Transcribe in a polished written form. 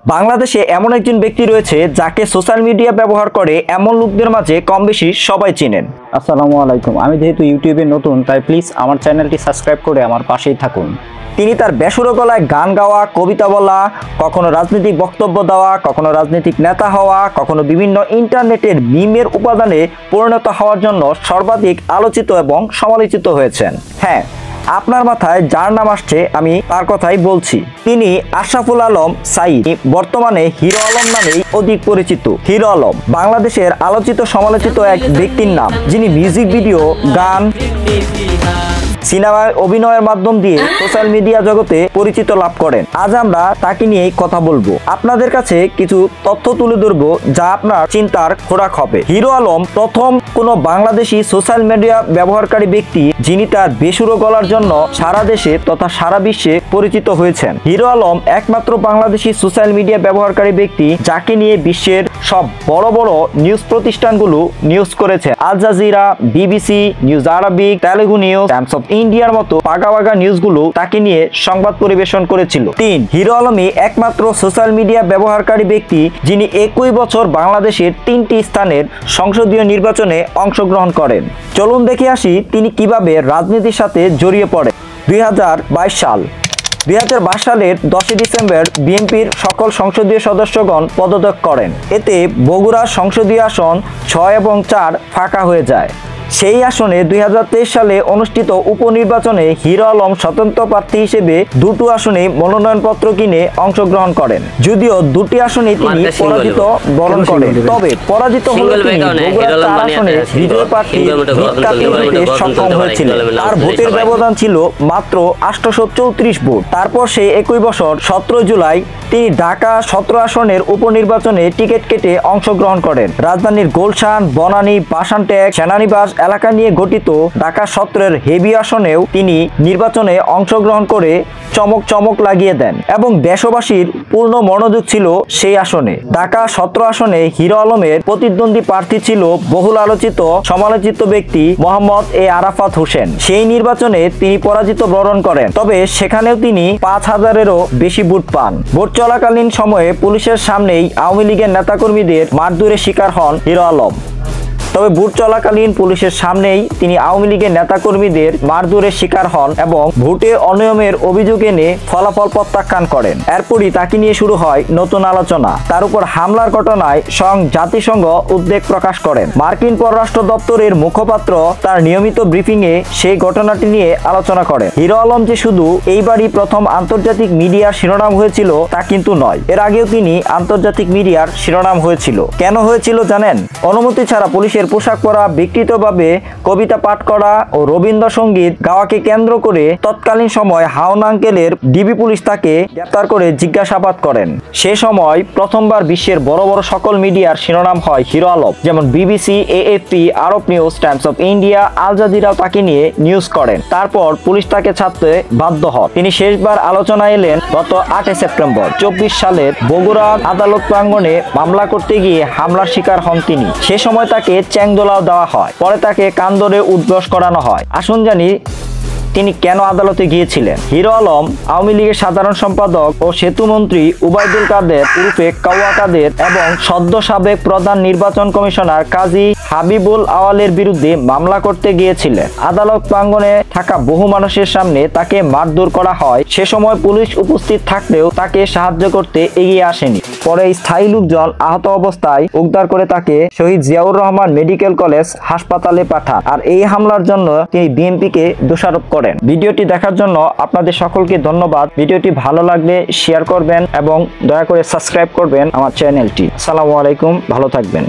বাংলাদেশে এমন একজন ব্যক্তি রয়েছে যাকে সোশ্যাল মিডিয়া ব্যবহার করে এমন লোকদের মাঝে কম বেশি সবাই চিনেন। আসসালামু আলাইকুম। আমি যেহেতু ইউটিউবে নতুন, তাই প্লিজ আমার চ্যানেলটি সাবস্ক্রাইব করে আমার পাশেই থাকুন। তিনি তার বেসুরো গলায় গান গাওয়া, কবিতা বলা, কখনো রাজনৈতিক বক্তব্য দেওয়া, কখনো রাজনৈতিক নেতা হওয়া, কখনো বিভিন্ন ইন্টারনেটের মিমের উপাদানে পরিণত হওয়ার জন্য সর্বাধিক আলোচিত এবং সমালোচিত হয়েছেন। হ্যাঁ, আপনার মাথায় যার নাম আসছে আমি তার কথাই বলছি। তিনি আশরাফুল আলম সাঈদ, বর্তমানে হিরো আলম নামেই অধিক পরিচিত। হিরো আলম বাংলাদেশের আলোচিত সমালোচিত এক ব্যক্তির নাম, যিনি মিউজিক ভিডিও, গান, সিনেমায় অভিনয়ের মাধ্যম দিয়ে সোশ্যাল মিডিয়া জগতে পরিচিত লাভ করেন। আজ আমরা তাকে নিয়েই কথা বলবো, আপনাদের কাছে কিছু তথ্য তুলে ধরবো যা আপনার চিন্তার খোরাক হবে। হিরো আলম প্রথম কোনো বাংলাদেশি সোশ্যাল মিডিয়া ব্যবহারকারী ব্যক্তি যিনি তার বেসুরো গলার জন্য সারা দেশে তথা সারা বিশ্বে পরিচিত হয়েছেন। হিরো আলম একমাত্র বাংলাদেশি সোশ্যাল মিডিয়া ব্যবহারকারী ব্যক্তি যাকে নিয়ে বিশ্বের সব বড় বড় নিউজ প্রতিষ্ঠানগুলো নিউজ করেছে। Al Jazeera, BBC, news Arabic, Telugu news, Times of ইন্ডিয়ার মতো পাগাবাগা নিউজগুলো তাকে নিয়ে সংবাদ পরিবেশন করেছিল। 3. হিরো আলমই একমাত্র সোশ্যাল মিডিয়া ব্যবহারকারী ব্যক্তি যিনি একই বছর বাংলাদেশের 3টি স্থানের সংসদীয় নির্বাচনে অংশগ্রহণ করেন। চলুন দেখে আসি তিনি কিভাবে রাজনীতির সাথে জড়িয়ে পড়ে। 2022 সাল 2022 সালের 10 ডিসেম্বর বিএনপির সকল সংসদীয় সদস্যগণ পদত্যাগ করেন। এতে বগুড়া সংসদীয় আসন 6 এবং 4 ফাঁকা হয়ে যায়। সেই আসনে 2023 সালে অনুষ্ঠিত উপনির্বাচনে হিরো আলম স্বতন্ত্র প্রার্থী হিসেবে দুটো আসনে মনোনয়নপত্র কিনে অংশগ্রহণ করেন। যদিও দুটি আসনে তিনি পরাজিত বরণ করেন, তবে পরাজিত হলে তিনি বগুড়া 4 আসনে বিজয় প্রার্থী হতে সক্ষম হয়েছিলেন। তার ভোটের ব্যবধান ছিল মাত্র 834 ভোট। তারপর সেই একই বছর 17 জুলাই তিনি ঢাকা 17 আসনের উপনির্বাচনে টিকিট কেটে অংশগ্রহণ করেন। রাজধানীর গুলশান, বনানী, বাসানটেক, সেনানিবাস এলাকা নিয়ে গঠিত ঢাকা 17 হেভি আসনেও তিনি নির্বাচনে অংশগ্রহণ করে চমক লাগিয়ে দেন এবং দেশবাসীর পূর্ণ মনোযোগ ছিল সেই আসনে। ঢাকা 17 আসনে হিরো আলমের প্রতিদ্বন্দ্বী প্রার্থী ছিল বহুল আলোচিত সমালোচিত ব্যক্তি মোহাম্মদ এ আরাফাত হোসেন। সেই নির্বাচনে তিনি পরাজিত বরণ করেন, তবে সেখানেও তিনি 5000-এরও বেশি ভোট পান। ভোট চলাকালীন সময়ে পুলিশের সামনেই আওয়ামী লীগের নেতাকর্মীদের মারধরের শিকার হন হিরো আলম। তবে ভোট চলাকালীন পুলিশের সামনেই তিনি আওয়ামী লীগের নেতাকর্মীদের মারধরের শিকার হন এবং ভোটে অনিয়মের অভিযোগ এনে ফলাফল প্রত্যাখ্যান করেন। এরপরই তাকে নিয়ে শুরু হয় নতুন আলোচনা। তার উপর হামলার ঘটনায় জাতিসংঘ উদ্বেগ প্রকাশ করেন। মার্কিন পররাষ্ট্র দপ্তরের মুখপাত্র তার নিয়মিত ব্রিফিংয়ে সেই ঘটনাটি নিয়ে আলোচনা করেন। হিরো আলম যে শুধু এইবারই প্রথম আন্তর্জাতিক মিডিয়ার শিরোনাম হয়েছিল তা কিন্তু নয়, এর আগেও তিনি আন্তর্জাতিক মিডিয়ার শিরোনাম হয়েছিল। কেন হয়েছিল জানেন? অনুমতি ছাড়া পুলিশের পোশাক পরা, বিকৃতভাবে কবিতা পাঠ করা ও রবীন্দ্রসঙ্গীত গাওয়াকে কেন্দ্র করে তৎকালীন সময় হাওন আঙ্কেলের ডিবি পুলিশ তাকে গ্রেফতার করে জিজ্ঞাসাবাদ করেন। সে সময় প্রথমবার বিশ্বের বড় বড় সকল মিডিয়ার শিরোনাম হয় হিরো আলম, যেমন BBC, AFP, Arab news, Times of India, Al Jazeera তাকে নিয়ে নিউজ করেন। তারপর পুলিশ তাকে ছাড়তে বাধ্য হন। তিনি শেষবার আলোচনায় এলেন গত 8 সেপ্টেম্বর 24 সালের বগুড়া আদালত প্রাঙ্গণে মামলা করতে গিয়ে হামলার শিকার হন তিনি। সে সময় তাকে চ্যাংদোলাও দেওয়া হয়, পরে তাকে কান ধরে উঠবস করানো হয়। আসুন জানি তিনি কেন আদালতে গিয়েছিলেন। হিরো আলম আওয়ামী লীগের সাধারণ সম্পাদক ও সেতুমন্ত্রী উবাইদুল কাদের উরফে কাওয়া কাদের এবং সদ্য সাবেক প্রধান নির্বাচন কমিশনার কাজী হাবিবুল আওয়ালের বিরুদ্ধে মামলা করতে গিয়েছিলেন। আদালত প্রাঙ্গণে থাকা বহু মানুষের সামনে তাকে মারধর করা হয়। সে সময় পুলিশ উপস্থিত থাকলেও তাকে সাহায্য করতে এগিয়ে আসেনি। পরে স্থায়ী লোকজন আহত অবস্থায় উদ্ধার করে তাকে শহীদ জিয়াউর রহমান মেডিকেল কলেজ হাসপাতালে পাঠান। আর এই হামলার জন্য তিনি বিএনপিকে দোষারোপ করেন। ভিডিওটি দেখার জন্য আপনাদের সকলকে ধন্যবাদ। ভিডিওটি ভালো লাগলে শেয়ার করবেন এবং দয়া করে সাবস্ক্রাইব করবেন আমার চ্যানেলটি। আসসালামু আলাইকুম, ভালো থাকবেন।